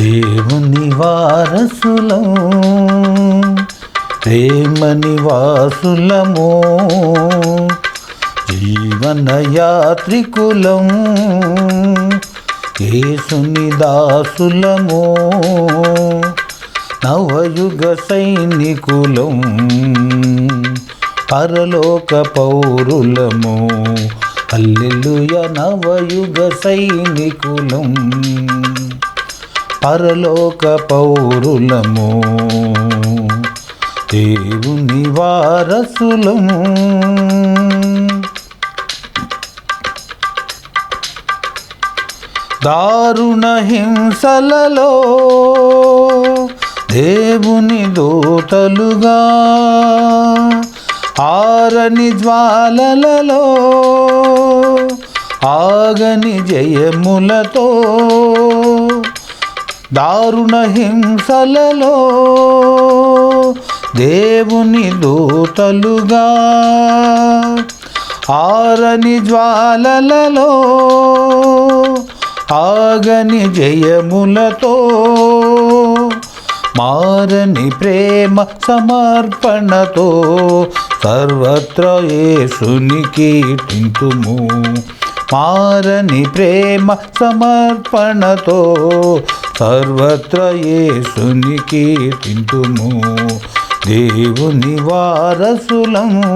దేవుని వారసులం, ప్రేమ నివాసులము, జీవన యాత్రికులం, యేసుని దాసులము, నవయుగ సైనికులం, పరలోక పౌరులము. హల్లెలూయా. నవయుగ సైనికులం, పరలోక పౌరులము, దేవుని వారసులము. దారుణ హింసలలో దేవుని దూతలుగా, ఆరని జ్వాలలలో ఆగని జయములతో, దారుణ హింసలలో దేవుని దూతలుగా, ఆరని జ్వాలలలో ఆగని జయములతో, మారని ప్రేమ సమర్పణతో సర్వత్ర యేసుని కీర్తింతుము. మారని ప్రేమ సమర్పణతో సర్వత్ర యేసుని కీర్తింతుము. దేవుని వారసులము,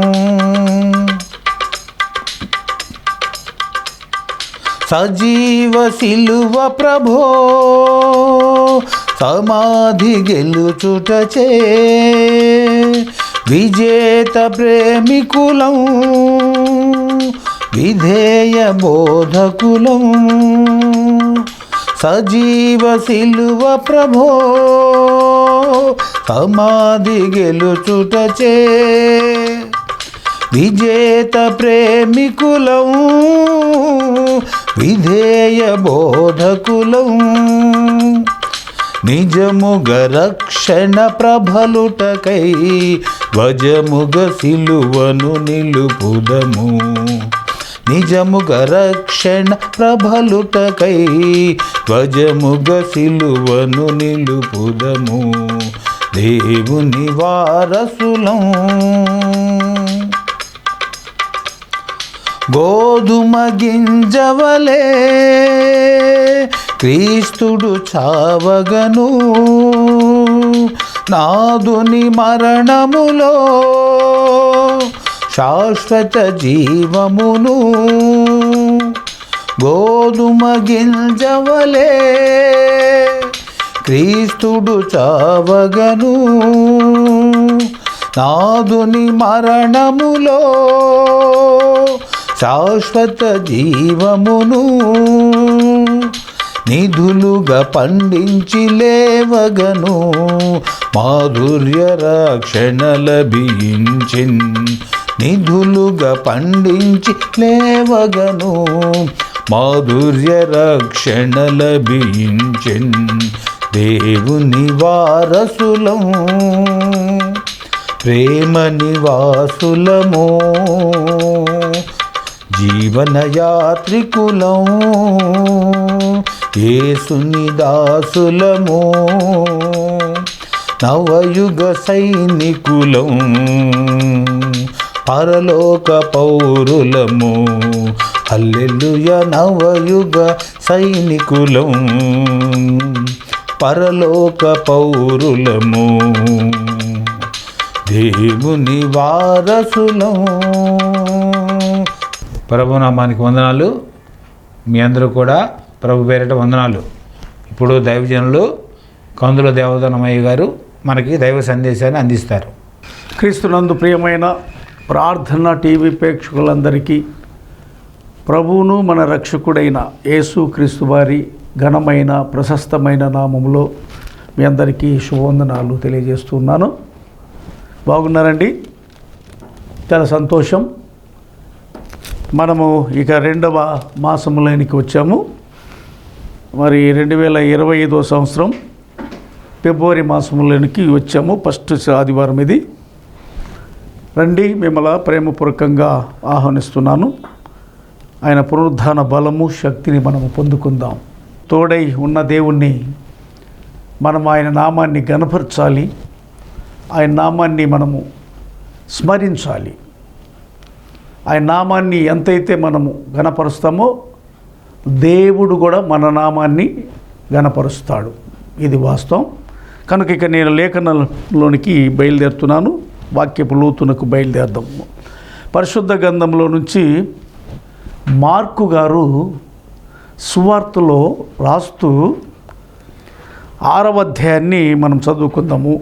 సజీవ సిలువ ప్రభో సమాధి గెలుచుటచే, విజేత ప్రేమికులం, విధేయ బోధకులం. సజీవ సిలువ ప్రభో సమాధి గెలుచుటచే, విజేత ప్రేమికులం, విధేయ బోధకులం. నిజముగ రక్షణ ప్రభలుటకై ధ్వజముగ సిలువను నిలుపుదము. నిజముగ రక్షణ ప్రభలుటకై ధ్వజముగ సిలువను నిలుపుదము. దేవుని వారసులం, గోధుమ గింజవలే క్రీస్తుడు చావగను, నాదుని మరణములో శాశ్వత జీవమును. గోధుమ గింజవలే క్రీస్తుడు చావగను, నాదుని మరణములో శాశ్వత జీవమును. నిధులుగా పండించి లేవగను, మాధుర్య రక్షణ లభించిన్. నిధులుగా పండించి లేవగను, మాధుర్య రక్షణ లభించిన్. దేవుని వారసులం, ప్రేమ నివాసులము, జీవన యాత్రికులం, యేసుని దాసులము, నవయుగ సైనికులం, పరలోక పౌరులము. హల్లెలూయా. నవయుగ సైనికులం, పరలోక పౌరులము, దేవుని వారసులం. ప్రభునామానికి వందనాలు. మీ అందరూ కూడా ప్రభు పేరిట వందనాలు. ఇప్పుడు దైవజనులు కందుల దేవదనమయ్య గారు మనకి దైవ సందేశాన్ని అందిస్తారు. క్రీస్తునందు ప్రియమైన ప్రార్థన టీవీ ప్రేక్షకులందరికీ ప్రభువును మన రక్షకుడైన యేసు క్రీస్తు వారి ఘనమైన ప్రశస్తమైన నామములో మీ అందరికీ శుభవందనాలు తెలియజేస్తున్నాను. బాగున్నారండి? చాలా సంతోషం. మనము ఇక 2వ మాసంలోనికి వచ్చాము. మరి 2025వ సంవత్సరం ఫిబ్రవరి మాసంలోనికి వచ్చాము. ఫస్ట్ ఆదివారం ఇది. రండి, మిమ్మల్ని ప్రేమపూర్వకంగా ఆహ్వానిస్తున్నాను. ఆయన పునరుద్ధాన బలము శక్తిని మనము పొందుకుందాం. తోడై ఉన్న దేవుణ్ణి మనం ఆయన నామాన్ని ఘనపరచాలి, ఆయన నామాన్ని మనము స్మరించాలి. ఆయన నామాన్ని ఎంతైతే మనము ఘనపరుస్తామో దేవుడు కూడా మన నామాన్ని ఘనపరుస్తాడు. ఇది వాస్తవం. కనుక ఇక నేను లేఖనంలోనికి బయలుదేరుతున్నాను. వాక్యపు లోతునకు బయలుదేరదాము. పరిశుద్ధ గ్రంథంలో నుంచి మార్కు గారు సువార్తలో రాస్తూ 6వ అధ్యాయాన్ని మనం చదువుకుందాము.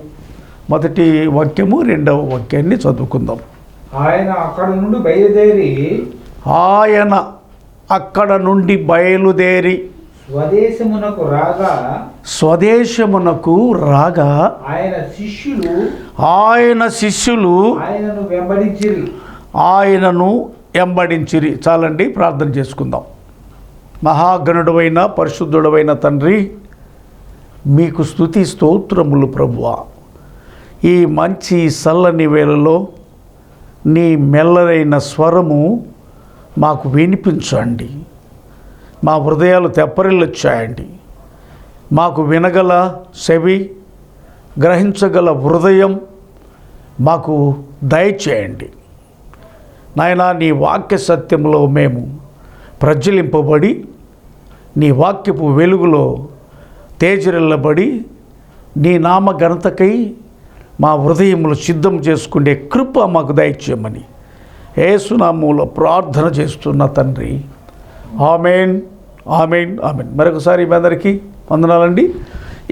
మొదటి వాక్యము 2వ వాక్యాన్ని చదువుకుందాం. ఆయన అక్కడ నుండి బయలుదేరి స్వదేశమునకు రాగా ఆయన శిష్యులు ఆయనను వెంబడించిరి. చాలండి, ప్రార్థన చేసుకుందాం. మహాగణుడవైన పరిశుద్ధుడవైన తండ్రి, మీకు స్తుతి స్తోత్రములు ప్రభువా. ఈ మంచి చల్లని వేళలో నీ మెల్లరైన స్వరము మాకు వినిపించండి. మా హృదయాలు తెప్పరిల్లొచ్చాయండి. మాకు వినగల చెవి, గ్రహించగల హృదయం మాకు దయచేయండి నాయనా. నీ వాక్య సత్యంలో మేము ప్రజ్వలింపబడి, నీ వాక్యపు వెలుగులో తేజరిల్లబడి, నీ నామ ఘనతకై మా హృదయములు సిద్ధం చేసుకునే కృప మాకు దయచేయమని యేసునామములో ప్రార్థన చేస్తున్న తండ్రి. ఆమేన్, ఆమేన్, ఆమేన్. మరొకసారి మీ అందరికీ వందనాలండి.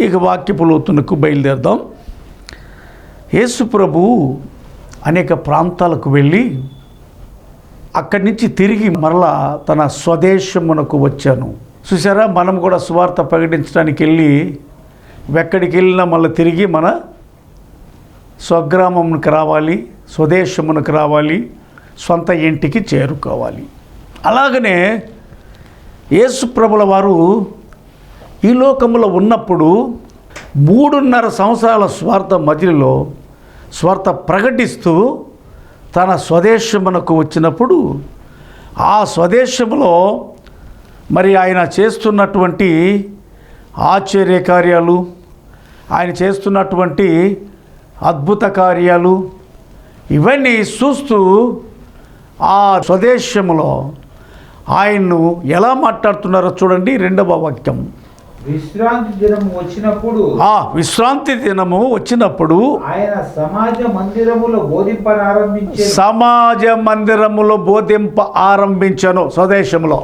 ఇక వాక్యపు లోతునకు బయలుదేరదాం. యేసు ప్రభు అనేక ప్రాంతాలకు వెళ్ళి అక్కడి నుంచి తిరిగి మరలా తన స్వదేశమునకు వచ్చాను. చూసారా, మనం కూడా సువార్త ప్రకటించడానికి వెళ్ళి ఎక్కడికి వెళ్ళినా మళ్ళీ తిరిగి మన స్వగ్రామమునకు రావాలి, స్వదేశమునకు రావాలి, సొంత ఇంటికి చేరుకోవాలి. అలాగనే యేసు ప్రభుల వారు ఈ లోకములో ఉన్నప్పుడు 3.5 సంవత్సరాల స్వార్థ మధ్యలో స్వార్థ ప్రకటిస్తూ తన స్వదేశమునకు వచ్చినప్పుడు ఆ స్వదేశంలో మరి ఆయన చేస్తున్నటువంటి ఆశ్చర్య కార్యాలు, ఆయన చేస్తున్నటువంటి అద్భుత కార్యాలు ఇవన్నీ చూస్తూ ఆ స్వదేశంలో ఆయన్ను ఎలా మాట్లాడుతున్నారో చూడండి. 2వ వాక్యం. విశ్రాంతి దినము వచ్చినప్పుడు ఆయన సమాజ మందిరములో బోధింప ఆరంభించను. స్వదేశంలో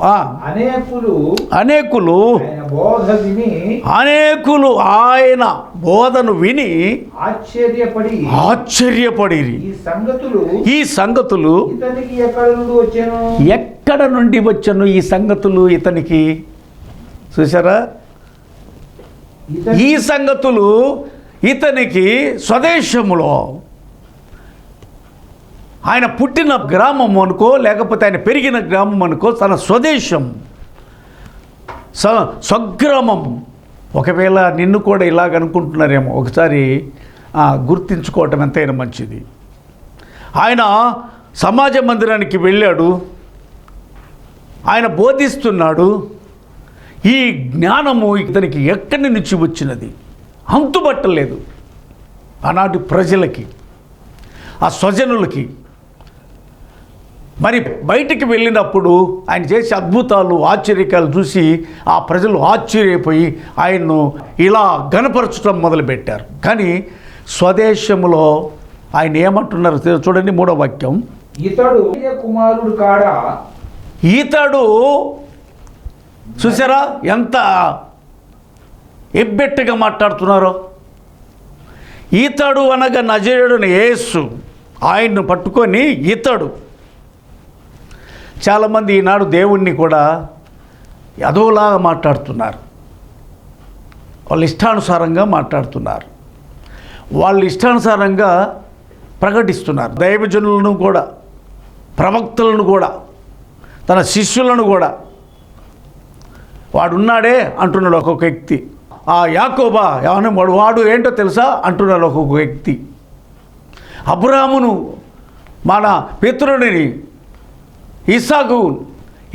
అనేకులు ఆయన బోధను విని ఆశ్చర్యపడి ఈ సంగతులు ఎక్కడ నుండి వచ్చాను? ఈ సంగతులు ఇతనికి, చూసారా, ఈ సంగతులు ఇతనికి స్వదేశములో, ఆయన పుట్టిన గ్రామం అనుకో, లేకపోతే ఆయన పెరిగిన గ్రామం అనుకో, తన స్వదేశం, స్వగ్రామం. ఒకవేళ నిన్ను కూడా ఇలాగ అనుకుంటున్నారేమో, ఒకసారి గుర్తించుకోవటం ఎంతైనా మంచిది. ఆయన సమాజ మందిరానికి వెళ్ళాడు, ఆయన బోధిస్తున్నాడు. ఈ జ్ఞానము ఇతనికి ఎక్కడి నుంచి వచ్చినది అంతుబట్టలేదు. ఆనాటి ప్రజలకి, ఆ స్వజనులకి. మరి బయటికి వెళ్ళినప్పుడు ఆయన చేసే అద్భుతాలు, ఆశ్చర్యకాలు చూసి ఆ ప్రజలు ఆశ్చర్యపోయి ఆయన్ను ఇలా ఘనపరచడం మొదలుపెట్టారు. కానీ స్వదేశంలో ఆయన ఏమంటున్నారు చూడండి, 3వ వాక్యం. ఇతడు కుమారుడు కాడా? ఇతడు, చూసారా ఎంత ఎబ్బెట్టుగా మాట్లాడుతున్నారో. ఇతడు అనగా నజరేయుడైన యేసు, ఆయన్ను పట్టుకొని ఇతడు. చాలామంది ఈనాడు దేవుణ్ణి కూడా అదోలాగా మాట్లాడుతున్నారు. వాళ్ళ ఇష్టానుసారంగా మాట్లాడుతున్నారు, వాళ్ళ ఇష్టానుసారంగా ప్రకటిస్తున్నారు. దైవజనులను కూడా, ప్రవక్తలను కూడా, తన శిష్యులను కూడా. వాడున్నాడే అంటున్నాడు ఒక్కొక్క వ్యక్తి. ఆ యాకోబా వాడు ఏంటో తెలుసా అంటున్నాడు ఒక్కొక్క వ్యక్తి. అబ్రాహామును, మన పితరుడిని, ఇస్సాకు,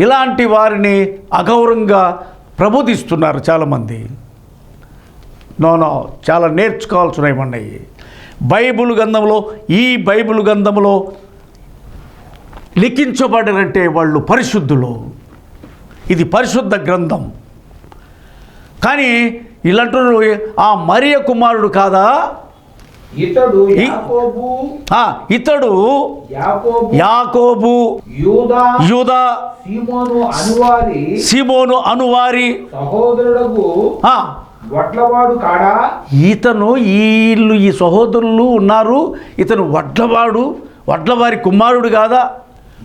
ఇలాంటి వారిని అగౌరవంగా ప్రబోధిస్తున్నారు చాలామంది. నో చాలా నేర్చుకోవాల్సినవి ఉన్నాయి. బైబిల్ గ్రంథంలో ఈ బైబిల్ గ్రంథంలో లిఖించబడినంటే వాళ్ళు పరిశుద్ధులు. ఇది పరిశుద్ధ గ్రంథం. కానీ ఇలాంటి ఆ మరియ కుమారుడు కాదా, ఇతడు యాకోబు యూదా సీమోను అనువారి సహోదరుడు వడ్లవాడు కాడా. ఇతను ఈ సహోదరులు ఉన్నారు. ఇతను వడ్లవారి కుమారుడు కాదా?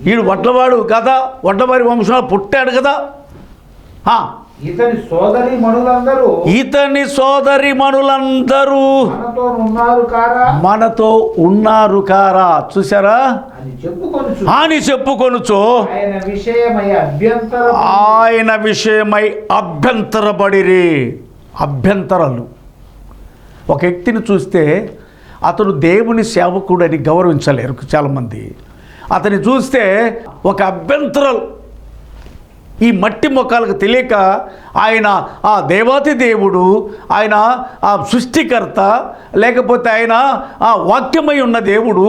వీడు వడ్లవాడు కదా, వడ్లవారి వంశంలో పుట్టాడు కదా. ఇతని సోదరి మనులందరూ మనతో ఉన్నారు కారా. చూసారా అని చెప్పుకొనుచు ఆయన విషయమై అభ్యంతరపడిరి. అభ్యంతరాలు. ఒక వ్యక్తిని చూస్తే అతను దేవుని సేవకుడని గౌరవించలేరు చాలామంది. అతన్ని చూస్తే ఒక అభ్యంతరాలు. ఈ మట్టి మొక్కలకు తెలియక ఆయన ఆ దేవాతి దేవుడు, ఆయన ఆ సృష్టికర్త, లేకపోతే ఆయన ఆ వాక్యమై ఉన్న దేవుడు,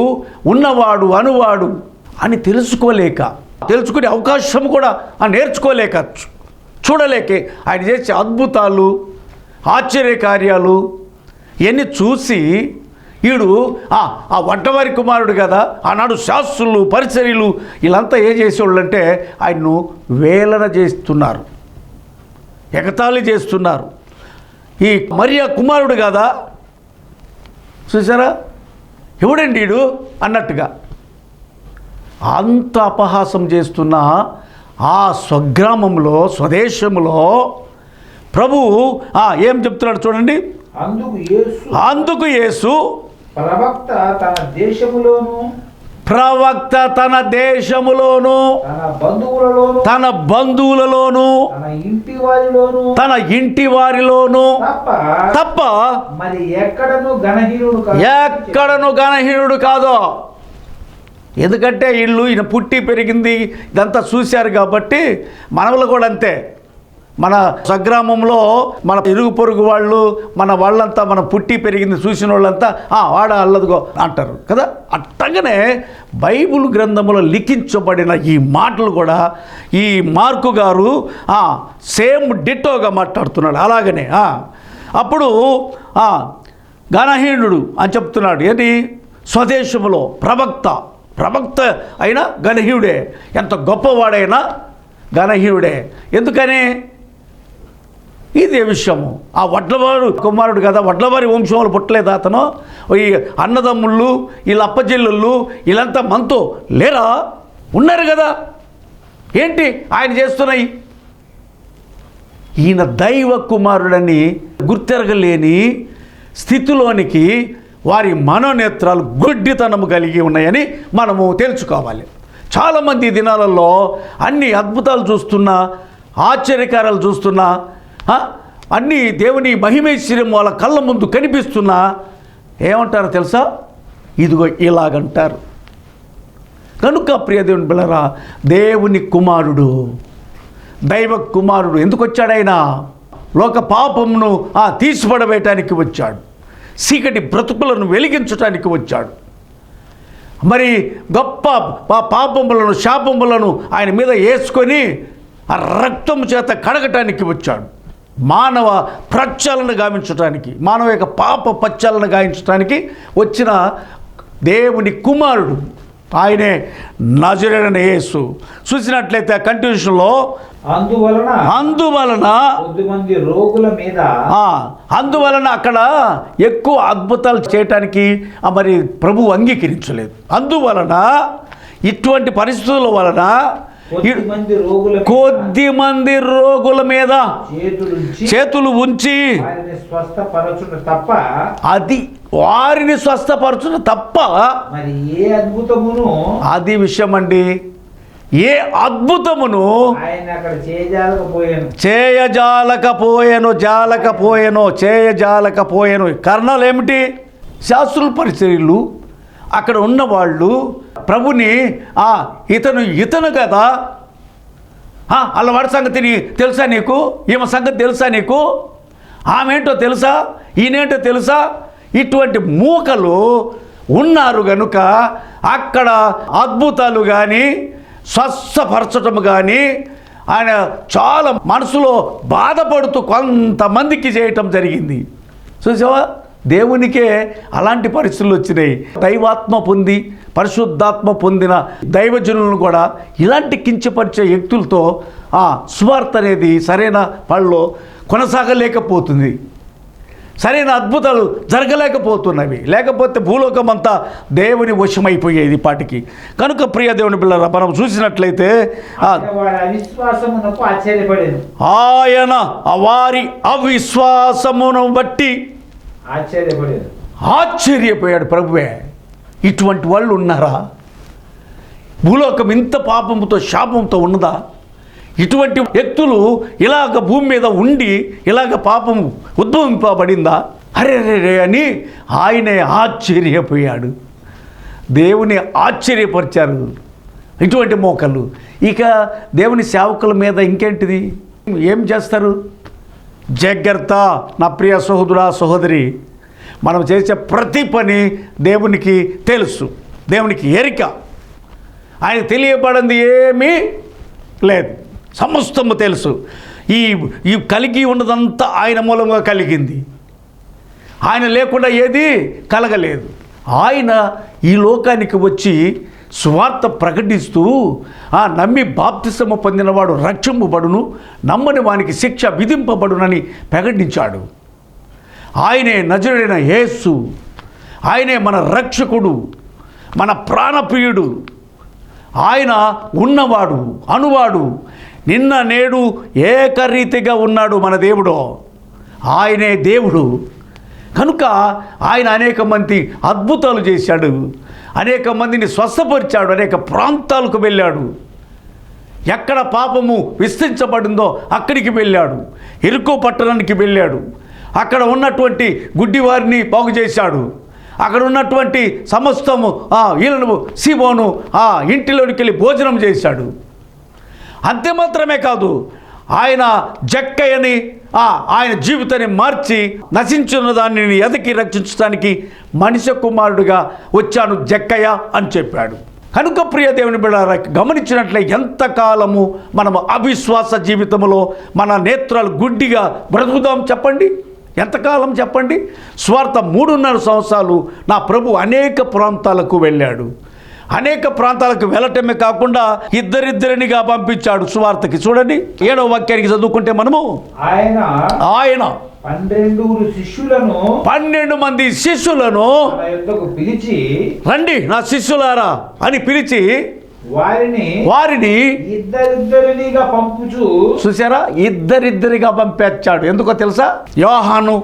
ఉన్నవాడు అనువాడు అని తెలుసుకునే అవకాశం కూడా నేర్చుకోలేక, చూడలేక ఆయన చేసే అద్భుతాలు, ఆశ్చర్యకార్యాలు ఇవన్నీ చూసి వీడు ఆ వడ్డవారి కుమారుడు కదా. ఆనాడు శాస్త్రులు, పరిచర్యలు వీళ్ళంతా ఏం చేసేవాళ్ళు అంటే ఆయన్ను వేలన చేస్తున్నారు, ఎగతాళి చేస్తున్నారు. ఈ మరియ కుమారుడు కదా, చూసారా ఎవడండి వీడు అన్నట్టుగా అంత అపహాసం చేస్తున్న ఆ స్వగ్రామంలో, స్వదేశంలో ప్రభువు ఏం చెప్తున్నాడు చూడండి. అందుకు యేసు ప్రవక్త తన దేశములోను తన బంధువులలోను తన ఇంటి వారిలోను తప్ప మరి ఎక్కడను గణహీనుడు కాదు. ఎందుకంటే ఈయన పుట్టి పెరిగింది ఇదంతా చూశారు కాబట్టి మనవలు కూడా అంతే. మన స్వగ్రామంలో మన ఇరుగు పొరుగు వాళ్ళు, మన వాళ్ళంతా మనం పుట్టి పెరిగింది చూసిన వాళ్ళంతా వాడ అల్లదుగో అంటారు కదా. అట్టగానే బైబిల్ గ్రంథంలో లిఖించబడిన ఈ మాటలు కూడా ఈ మార్కు గారు సేమ్ డిట్టోగా మాట్లాడుతున్నాడు. అలాగనే అప్పుడు గణహీనుడు అని చెప్తున్నాడు. ఏంటి? స్వదేశంలో ప్రవక్త అయినా గణహీనుడే, ఎంత గొప్పవాడైనా గణహీనుడే. ఎందుకని? ఇదే విషయము. ఆ వడ్లవారు కుమారుడు కదా, వడ్లవారి వంశంలో పుట్టలేదా అతను? ఈ అన్నదమ్ముళ్ళు, వీళ్ళ అప్పచెల్లుళ్ళు వీళ్ళంతా మనతో లేరా? ఉన్నారు కదా. ఏంటి ఆయన చేస్తున్నాయి? ఈయన దైవ కుమారుడని గుర్తెరగలేని స్థితిలోనికి వారి మనోనేత్రాలు గుడ్డితనము కలిగి ఉన్నాయని మనము తెలుసుకోవాలి. చాలామంది ఈ దినాలలో అన్ని అద్భుతాలు చూస్తున్నా, ఆశ్చర్యకారాలు చూస్తున్నా, అన్నీ దేవుని మహిమైశ్వర్యం వాళ్ళ కళ్ళ ముందు కనిపిస్తున్నా ఏమంటారో తెలుసా? ఇదిగో ఇలాగంటారు. కనుక ప్రియ దేవుని బిళ్ళరా, దేవుని కుమారుడు, దైవ కుమారుడు ఎందుకు వచ్చాడు? ఆయన లోక పాపమును తీసిపడవేయటానికి వచ్చాడు. చీకటి బ్రతుకులను వెలిగించటానికి వచ్చాడు. మరి గొప్ప పాపములను, శాపములను ఆయన మీద వేసుకొని ఆ రక్తం చేత కడగటానికి వచ్చాడు. మానవ ప్రక్షాళన గావించడానికి, మానవ యొక్క పాప ప్రక్షాళన గావించడానికి వచ్చిన దేవుని కుమారుడు ఆయనే నజరేయుడైన యేసు. చూసినట్లయితే కంటిన్యూషన్లో అందువలన అక్కడ ఎక్కువ అద్భుతాలు చేయటానికి మరి ప్రభువు అంగీకరించలేదు. అందువలన ఇటువంటి పరిస్థితుల వలన కొద్ది మంది రోగుల మీద చేతులు ఉంచి వారిని స్వస్థపరచుట తప్ప అది విషయం అండి. ఏ అద్భుతమును చేయజాలకపోయాను. కారణాలు ఏమిటి? శాస్త్రుల పరిచర్యలు అక్కడ ఉన్నవాళ్ళు ప్రభుని ఇతను కదా, అలా వాడి సంగతి తెలుసా నీకు? ఈమె సంగతి తెలుసా నీకు? ఆమె ఏంటో తెలుసా? ఈయనేంటో తెలుసా, ఇటువంటి మూకలు ఉన్నారు గనుక అక్కడ అద్భుతాలు కానీ స్వస్థపరచటం కానీ ఆయన చాలా మనసులో బాధపడుతూ కొంతమందికి చేయటం జరిగింది. చూసావా, దేవునికే అలాంటి పరిస్థితులు వచ్చినాయి. దైవాత్మ పొంది పరిశుద్ధాత్మ పొందిన దైవజనులను కూడా ఇలాంటి కించపరిచే వ్యక్తులతో సువార్త అనేది సరైన పనిలో కొనసాగలేకపోతుంది, సరైన అద్భుతాలు జరగలేకపోతున్నవి. లేకపోతే భూలోకం అంతా దేవుని వశమైపోయేది పాటికి. కనుక ప్రియ దేవుని పిల్లల మనం చూసినట్లయితే ఆయన వారి అవిశ్వాసమును బట్టి ఆశ్చర్యపోయాడు ప్రభువే. ఇటువంటి వాళ్ళు ఉన్నారా? భూలోకం ఇంత పాపంతో శాపంతో ఉన్నదా? ఇటువంటి వ్యక్తులు ఇలాగ భూమి మీద ఉండి ఇలాగ పాపం ఉద్భవింపబడిందా? అరే రే అని ఆయనే ఆశ్చర్యపోయాడు. దేవుని ఆశ్చర్యపరిచారు ఇటువంటి మోకలు. ఇక దేవుని సేవకుల మీద ఇంకేంటిది, ఏం చేస్తారు? జాగ్రత్త నా ప్రియ సహోదరా సహోదరి, మనం చేసే ప్రతి పని దేవునికి తెలుసు, దేవునికి ఎరిక. ఆయన తెలియబడింది ఏమీ లేదు, సమస్తము తెలుసు. ఈ కలిగి ఉన్నదంతా ఆయన మూలంగా కలిగింది. ఆయన లేకుండా ఏది కలగలేదు. ఆయన ఈ లోకానికి వచ్చి సువార్త ప్రకటిస్తూ నమ్మి బాప్తిసము పొందినవాడు రక్షింపబడును, నమ్మని వానికి శిక్ష విధింపబడునని ప్రకటించాడు. ఆయనే నజరుడైన యేసు, ఆయనే మన రక్షకుడు, మన ప్రాణప్రియుడు. ఆయన ఉన్నవాడు, అనువాడు, నిన్న నేడు ఏకరీతిగా ఉన్నాడు మన దేవుడు. ఆయనే దేవుడు కనుక ఆయన అనేక మంది అద్భుతాలు చేశాడు, అనేక మందిని స్వస్థపరిచాడు, అనేక ప్రాంతాలకు వెళ్ళాడు. ఎక్కడ పాపము విస్తరించబడిందో అక్కడికి వెళ్ళాడు. ఎరుకో పట్టణానికి వెళ్ళాడు. అక్కడ ఉన్నటువంటి గుడ్డివారిని బాగు చేశాడు. అక్కడ ఉన్నటువంటి సమస్తము వీళ్ళను సీమోను ఇంటిలోనికి వెళ్ళి భోజనం చేశాడు. అంతే మాత్రమే కాదు, ఆయన జక్కయ్యని ఆయన జీవితాన్ని మార్చి నశించిన దానిని ఎదకి రక్షించడానికి మనిషి కుమారుడుగా వచ్చాను జక్కయ్య అని చెప్పాడు. కనుక ప్రియ దేవుని బిడ్డలారా, గమనించినట్లే ఎంతకాలము మనము అవిశ్వాస జీవితంలో మన నేత్రాలు గుడ్డిగా బ్రతుకుదాం చెప్పండి? ఎంతకాలం చెప్పండి? స్వార్థ 3.5 సంవత్సరాలు నా ప్రభు అనేక ప్రాంతాలకు వెళ్ళాడు. అనేక ప్రాంతాలకు వెళ్ళటమే కాకుండా ఇద్దరిద్దరినిగా పంపించాడు సువార్తకి. చూడండి 7వ వాక్యానికి చదువుకుంటే మనము ఆయన 12 మంది శిష్యులను పిలిచి, రండి నా శిష్యులారా అని పిలిచి వారిని ఇద్దరిద్దరినిగా పంపుచు, చూసారా, ఇద్దరిద్దరిగా పంపించాడు. ఎందుకో తెలుసా? యోహాను,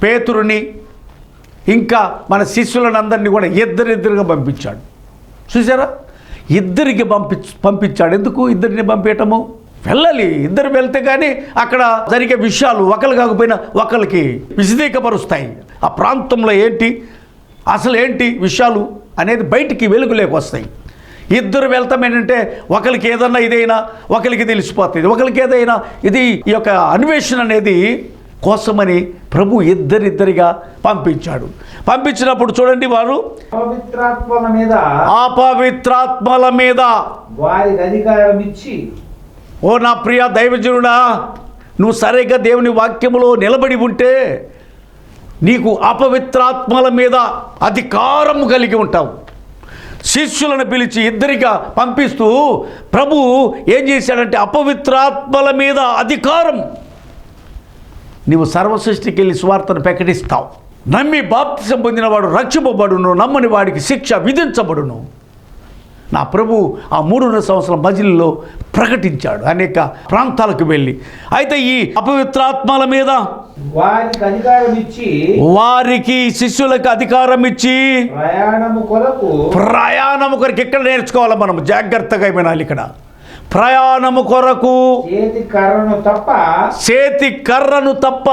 పేతురుని, ఇంకా మన శిష్యులను అందరినీ కూడా ఇద్దరిద్దరిగా పంపించాడు. చూసారా, ఇద్దరికి పంపించాడు. ఎందుకు ఇద్దరిని పంపించటము? వెళ్ళాలి, ఇద్దరు వెళ్తే కానీ అక్కడ జరిగే విషయాలు ఒకరు కాకపోయినా ఒకరికి విశదీకపరుస్తాయి. ఆ ప్రాంతంలో ఏంటి అసలు ఏంటి విషయాలు అనేది బయటికి వెలుగులోకి వస్తాయి. ఇద్దరు వెళ్తాం ఏంటంటే ఒకరికి ఏదన్నా ఇదైనా ఒకరికి తెలిసిపోతుంది, ఒకరికి ఏదైనా ఇది ఈ యొక్క అన్వేషణ అనేది కోసమని ప్రభు ఇద్దరిద్దరిగా పంపించాడు. పంపించినప్పుడు చూడండి, వారు అపవిత్రాత్మల మీద వారికి అధికారం ఇచ్చి, ఓ నా ప్రియ దైవజనుడా, నువ్వు సరిగ్గా దేవుని వాక్యములో నిలబడి ఉంటే నీకు అపవిత్రాత్మల మీద అధికారం కలిగి ఉంటావు. శిష్యులను పిలిచి ఇద్దరిగా పంపిస్తూ ప్రభు ఏం చేశాడంటే అపవిత్రాత్మల మీద అధికారం. నీవు సర్వసృష్టికి వెళ్ళి సువార్తను ప్రకటిస్తావు. నమ్మి బాప్తిసం పొందినవాడు రక్షింపబడును, నమ్మని వాడికి శిక్ష విధించబడును. నా ప్రభు ఆ 3.5 సంవత్సరాల మధ్యలో ప్రకటించాడు అనేక ప్రాంతాలకు వెళ్ళి. అయితే ఈ అపవిత్రాత్మల మీద వారికి శిష్యులకు అధికారం ఇచ్చి ప్రయాణము కొరకు ఎక్కడ నేర్చుకోవాలి మనం? జాగ్రత్తగా వినాలి. ఇక్కడ ప్రయాణము కొరకు చేతి కర్రను తప్ప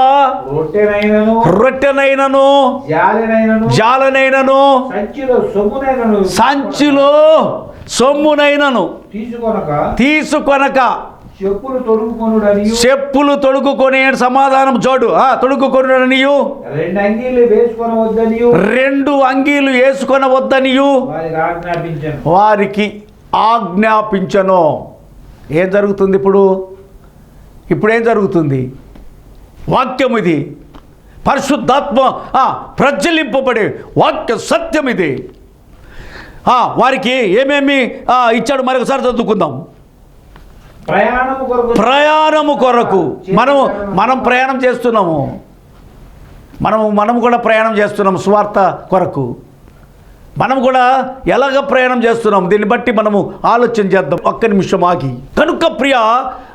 రొట్టెనైనను జాలనైనను సంచిలో సొమ్మునైనను తీసుకొనక చెప్పులు తొడుగుకొనుడనియు చెప్పులు తొడుగుకొని సమాధానం జోడు తొడుగుకొనుడనియు 2 అంగీలు వేసుకొనవద్దనియు 2 అంగీలు వేసుకొనవద్దనియు వారికి ఆజ్ఞాపించను. ఏం జరుగుతుంది ఇప్పుడు ఏం జరుగుతుంది? వాక్యం ఇది, పరిశుద్ధాత్మ ప్రజ్వలింపబడే వాక్య సత్యం ఇది. వారికి ఏమేమి ఇచ్చాడు మరొకసారి చదువుకుందాం. ప్రయాణము కొరకు మనం ప్రయాణం చేస్తున్నాము. మనము కూడా ప్రయాణం చేస్తున్నాము సువార్త కొరకు. మనం కూడా ఎలాగ ప్రయాణం చేస్తున్నాం దీన్ని బట్టి మనము ఆలోచన చేద్దాం. ఒక్క నిమిషం ఆగి. కనుక ప్రియ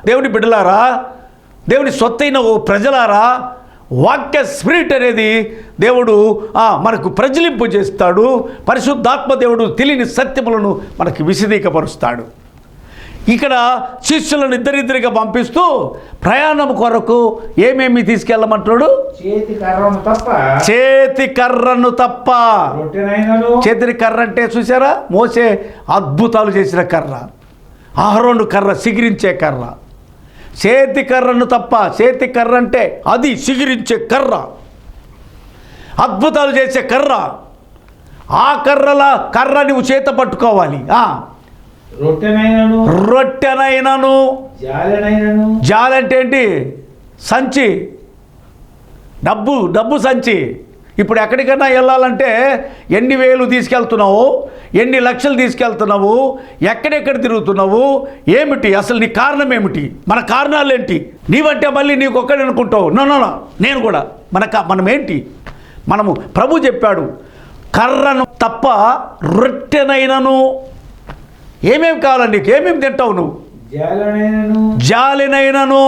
దేవుని బిడ్డలారా, దేవుని సొత్తైన ఓ ప్రజలారా, వాక్య స్పిరిట్ అనేది దేవుడు మనకు ప్రజ్వలింపు చేస్తాడు. పరిశుద్ధాత్మ దేవుడు తెలియని సత్యములను మనకి విశదీకపరుస్తాడు. ఇక్కడ శిష్యులను ఇద్దరిద్దరిగా పంపిస్తూ ప్రయాణం కొరకు ఏమేమి తీసుకెళ్ళమంటాడు? చేతి కర్రను తప్ప. చేతి కర్ర అంటే చూసారా, మోసే అద్భుతాలు చేసిన కర్ర, అహరోను కర్ర, సిగిరించే కర్ర. చేతి కర్రను తప్ప. చేతి కర్ర అంటే అది సిగిరించే కర్ర, అద్భుతాలు చేసే కర్ర. ఆ కర్ర నువ్వు చేత పట్టుకోవాలి. రొట్టెనైనను జాలంటే ఏంటి? సంచి, డబ్బు సంచి. ఇప్పుడు ఎక్కడికైనా వెళ్ళాలంటే ఎన్ని వేలు తీసుకెళ్తున్నావు, ఎన్ని లక్షలు తీసుకెళ్తున్నావు, ఎక్కడెక్కడ తిరుగుతున్నావు, ఏమిటి అసలు నీ కారణం ఏమిటి? మన కారణాలు ఏంటి? నీవంటే మళ్ళీ నీకు ఒక్కడే అనుకుంటావు. నేను కూడా మనం ఏంటి? మనము ప్రభు చెప్పాడు, కర్రను తప్ప రొట్టెనైనను. ఏమేమి కావాలి నీకు? ఏమేమి తింటావు నువ్వు? జాలినైనను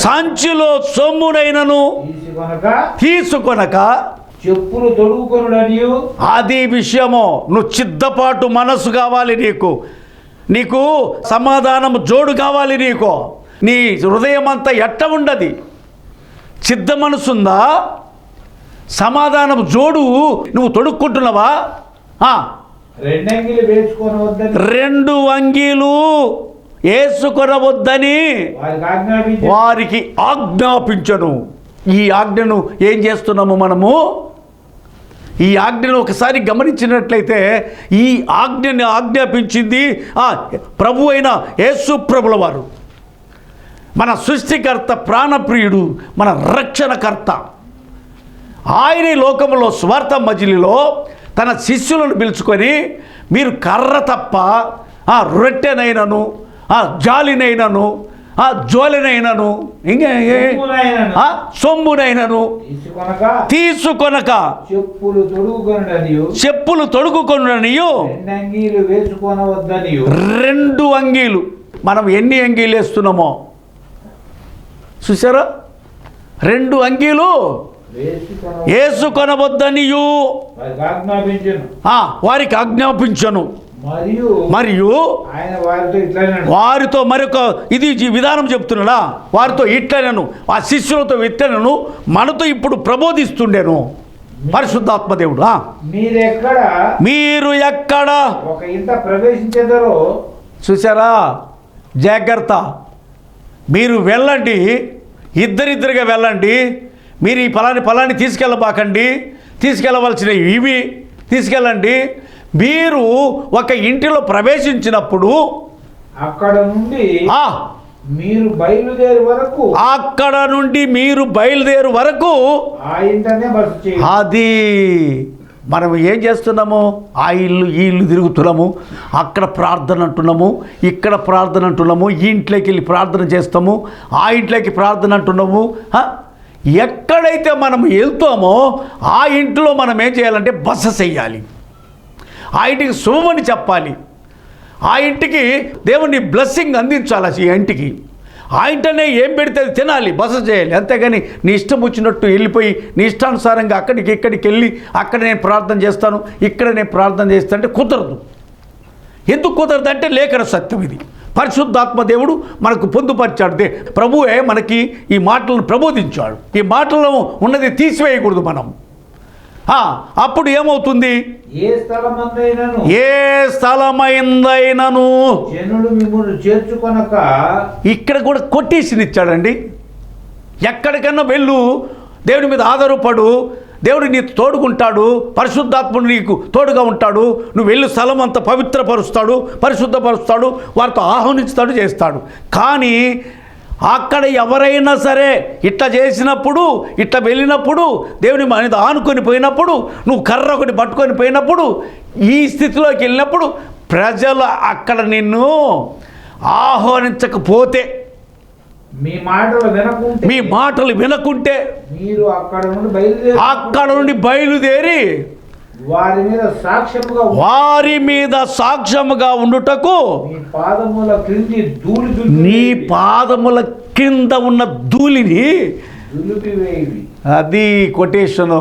సంచిలో సొమ్మునైనను తీసుకొనక చెప్పులు తొడుగుకొనుడనియు. అది విషయమో. నువ్వు చిద్దపాటు మనసు కావాలి నీకు సమాధానం జోడు కావాలి. నీ హృదయం అంతా ఎట్ట ఉండది? సిద్ధ మనసుందా? సమాధానం జోడు నువ్వు తొడుక్కుంటున్నావా? 2 అంగీలు వేసుకొనవద్దని 2 అంగీలు వేసుకొనవద్దని వారికి ఆజ్ఞాపించను. ఈ ఆజ్ఞను ఏం చేస్తున్నాము మనము? ఈ ఆజ్ఞను ఒకసారి గమనించినట్లయితే ఈ ఆజ్ఞని ఆజ్ఞాపించింది ప్రభు అయిన యేసు ప్రభుల వారు, మన సృష్టికర్త, ప్రాణప్రియుడు, మన రక్షణకర్త. ఆయన లోకంలో స్వార్థ మజిలీలో తన శిష్యులను పిలుచుకొని మీరు కర్ర తప్ప రొట్టెనైనను జాలినైనను జోలినైనను సొమ్మునైనను తీసుకొనక చెప్పులు తొడుగుకొనుడనియు 2 అంగీలు. మనం ఎన్ని అంగీలు వేస్తున్నామో చూసారా? 2 అంగీలు వేసుకొనవద్దనియు వారికి ఆజ్ఞాపించను. మరియు వారితో మరొక ఇది విధానం చెప్తున్నాడా? వారితో ఇట్లనను, ఆ శిష్యులతో ఇట్లనను, మనతో ఇప్పుడు ప్రబోధిస్తుండేను పరిశుద్ధాత్మ దేవుడు. మీరు ఎక్కడ ఒక ఇంట ప్రవేశించేదారో చూసారా? జాగ్రత్త. మీరు వెళ్ళండి, ఇద్దరిద్దరుగా వెళ్ళండి. మీరు ఈ ఫలాన్ని తీసుకెళ్ళబాకండి, తీసుకెళ్ళవలసినవి ఇవి తీసుకెళ్ళండి. మీరు ఒక ఇంటిలో ప్రవేశించినప్పుడు అక్కడ నుండి మీరు బయలుదేరు వరకు ఆ ఇంటనే బస చేయండి. అది మనం ఏం చేస్తున్నాము? ఆ ఇల్లు ఈ ఇల్లు తిరుగుతున్నాము, అక్కడ ప్రార్థన అంటున్నాము, ఇక్కడ ప్రార్థన అంటున్నాము, ఈ ఇంట్లోకి వెళ్ళి ప్రార్థన చేస్తాము, ఆ ఇంట్లోకి ప్రార్థన అంటున్నాము. ఎక్కడైతే మనం వెళ్తామో ఆ ఇంట్లో మనం ఏం చేయాలంటే బస చెయ్యాలి. ఆ ఇంటికి శుభమని చెప్పాలి. ఆ ఇంటికి దేవుని బ్లెస్సింగ్ అందించాలి. ఈ ఇంటికి ఆ ఇంటనే ఏం పెడితే అది తినాలి, బస చేయాలి. అంతేగాని నీ ఇష్టం వచ్చినట్టు వెళ్ళిపోయి నీ ఇష్టానుసారంగా ఇక్కడికి వెళ్ళి అక్కడ నేను ప్రార్థన చేస్తాను, ఇక్కడ నేను ప్రార్థన చేస్తాను అంటే కుదరదు. ఎందుకు కుదరదు అంటే లేఖన సత్యం ఇది. పరిశుద్ధాత్మ దేవుడు మనకు పొందుపరిచాడు. ప్రభువే మనకి ఈ మాటలను ప్రబోధించాడు. ఈ మాటలను ఉన్నది తీసివేయకూడదు. మనం అప్పుడు ఏమవుతుంది? ఏ స్థలమందైనను ఏ స్థలమైందైనను జనులు మిమ్మును చేర్చుకొనక. ఇక్కడ కూడా కొటేషన్ ఇచ్చాడండి. ఎక్కడికన్నా వెళ్ళు, దేవుని మీద ఆధారపడు, దేవుడు నీకు తోడుకుంటాడు, పరిశుద్ధాత్ముడు నీకు తోడుగా ఉంటాడు, నువ్వు వెళ్ళు స్థలం అంతా పవిత్రపరుస్తాడు, పరిశుద్ధపరుస్తాడు, వారితో ఆహ్వానిస్తాడు, చేస్తాడు. కానీ అక్కడ ఎవరైనా సరే ఇట్లా చేసినప్పుడు, ఇట్లా వెళ్ళినప్పుడు, దేవుని మీద ఆనుకొని పోయినప్పుడు, నువ్వు కర్ర ఒకటి పట్టుకొని పోయినప్పుడు, ఈ స్థితిలోకి వెళ్ళినప్పుడు ప్రజలు అక్కడ నిన్ను ఆహ్వానించకపోతే, మీ మాటలు వినకుంటే మీరు అక్కడ నుండి బయలుదేరి వారి మీద సాక్ష్యముగా ఉండుటకు నీ పాదముల క్రింద ఉన్న ధూళిని అది కొటేషను.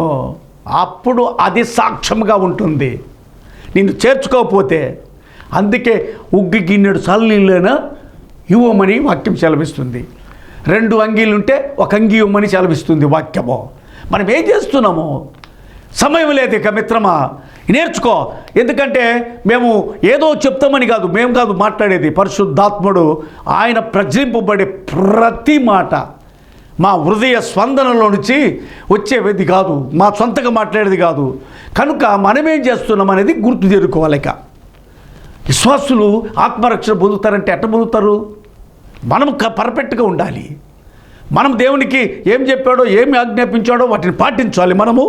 అప్పుడు అది సాక్ష్యముగా ఉంటుంది నిన్ను చేర్చుకోకపోతే. అందుకే ఉగ్గి గిన్నెడు చల్లనీళ్ళైనా ఇవ్వమని వాక్యం సెలవిస్తుంది. 2 అంగీలుంటే 1 అంగీ ఇవ్వమని సెలవిస్తుంది వాక్యము. మనం ఏం చేస్తున్నాము? సమయం లేదు ఇక మిత్రమా, నేర్చుకో. ఎందుకంటే మేము ఏదో చెప్తామని కాదు, మేము కాదు మాట్లాడేది, పరిశుద్ధాత్ముడు ఆయన ప్రజ్వలింపబడే ప్రతి మాట మా హృదయ స్పందనలో నుంచి వచ్చేది కాదు, మా సొంతగా మాట్లాడేది కాదు. కనుక మనమేం చేస్తున్నాం అనేది గుర్తు తెరుకోవాలి. ఇక విశ్వాసులు ఆత్మరక్షణ పొందుతారంటే ఎట్ట పొందుతారు? మనం పర్ఫెక్ట్గా ఉండాలి. మనం దేవునికి ఏం చెప్పాడో, ఏమి ఆజ్ఞాపించాడో వాటిని పాటించాలి మనము.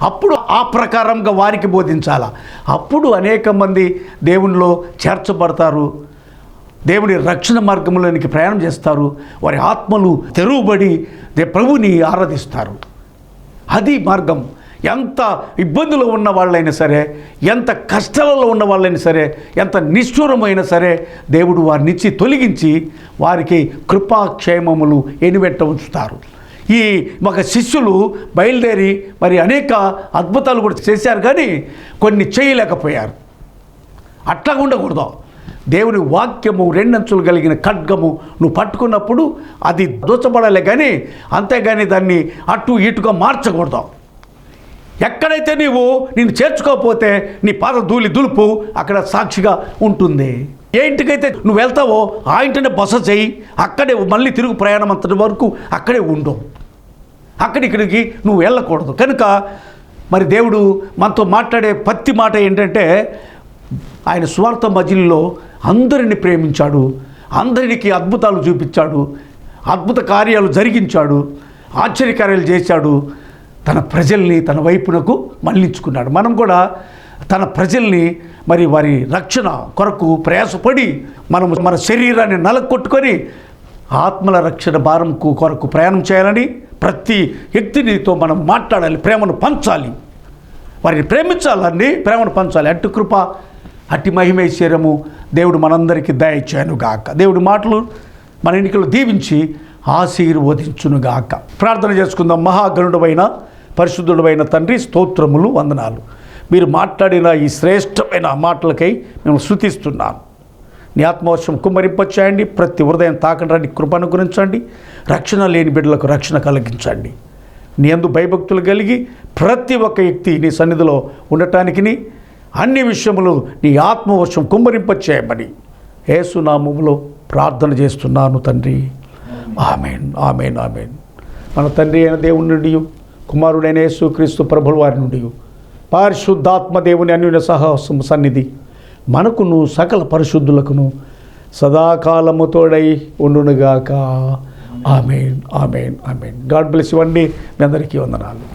అప్పుడు ఆ ప్రకారంగా వారికి బోధించాలి. అప్పుడు అనేక మంది దేవునిలో చేర్చబడతారు, దేవుని రక్షణ మార్గంలోనికి ప్రయాణం చేస్తారు, వారి ఆత్మలు తెరువబడి ప్రభుని ఆరాధిస్తారు. అది మార్గం. ఎంత ఇబ్బందులు ఉన్న వాళ్ళైనా సరే, ఎంత కష్టాలలో ఉన్న వాళ్ళైనా సరే, ఎంత నిష్ఠూరమైనా సరే, దేవుడు వారి నుంచి తొలగించి వారికి కృపాక్షేమములు ఎనివెట్ట ఉంచుతారు. ఈ ఒక శిష్యులు బయలుదేరి మరి అనేక అద్భుతాలు కూడా చేశారు, కానీ కొన్ని చేయలేకపోయారు. అట్లా ఉండకూడదు. దేవుని వాక్యము 2 అంచులు కలిగిన ఖడ్గము నువ్వు పట్టుకున్నప్పుడు అది దోచబడాలి, కానీ అంతేగాని దాన్ని అటు ఇటుగా మార్చకూడదు. ఎక్కడైతే నిన్ను చేర్చుకోకపోతే నీ పాద దులుపు అక్కడ సాక్షిగా ఉంటుంది. ఏ ఇంటికైతే నువ్వు వెళ్తావో ఆ ఇంటిని బస చేయి, అక్కడే మళ్ళీ తిరుగు ప్రయాణం అంతటి వరకు అక్కడే ఉండు. అక్కడిక్కడికి నువ్వు వెళ్ళకూడదు. కనుక మరి దేవుడు మనతో మాట్లాడే ప్రతి మాట ఏంటంటే, ఆయన స్వార్థ మధ్యలో అందరిని ప్రేమించాడు, అందరికి అద్భుతాలు చూపించాడు, అద్భుత కార్యాలు జరిగించాడు, ఆశ్చర్యకార్యాలు చేశాడు, తన ప్రజల్ని తన వైపునకు మళ్ళించుకున్నాడు. మనం కూడా తన ప్రజల్ని మరి వారి రక్షణ కొరకు ప్రయాసపడి మనం మన శరీరాన్ని నలకొట్టుకొని ఆత్మల రక్షణ భారం కొరకు ప్రయాణం చేయాలని ప్రతి వ్యక్తినితో మనం మాట్లాడాలి, ప్రేమను పంచాలి, వారిని ప్రేమించాలని, ప్రేమను పంచాలి. అట్టి కృప, అట్టి మహిమైశ్వర్యము దేవుడు మనందరికీ దయచేయునుగాక. దేవుడి మాటలు మన ఎన్నికలు దీవించి ఆశీర్వదించునుగాక. ప్రార్థన చేసుకుందాం. మహాగణుడైన పరిశుద్ధుడైన తండ్రి, స్తోత్రములు, వందనాలు. మీరు మాట్లాడిన ఈ శ్రేష్టమైన మాటలకై మేము స్తుతిస్తున్నాను. నీ ఆత్మవర్షం కుమ్మరింపచేయండి, ప్రతి హృదయం తాకడానికి కృపను గురించండి, రక్షణ లేని బిడ్డలకు రక్షణ కలిగించండి. నీ యందు భయభక్తులు కలిగి ప్రతి ఒక్క వ్యక్తి నీ సన్నిధిలో ఉండటానికి అన్ని విషయములు నీ ఆత్మవర్షం కుమ్మరింపచేయమని యేసు నామములో ప్రార్థన చేస్తున్నాను తండ్రి. ఆమేన్, ఆమేన్, ఆమేన్. మన తండ్రి అయిన దేవుని నుండి, కుమారుడైన యేసుక్రీస్తు ప్రభుల వారి నుండి, పరిశుద్ధాత్మ దేవుని అన్యోన్య సహవాసము సన్నిధి మనకును సకల పరిశుద్ధులకును సదాకాలము తోడై ఉండునుగాక. ఆమేన్, ఆమేన్, ఆమేన్. గాడ్ బ్లెస్ యు అండి. మీ అందరికీ వందనాలు.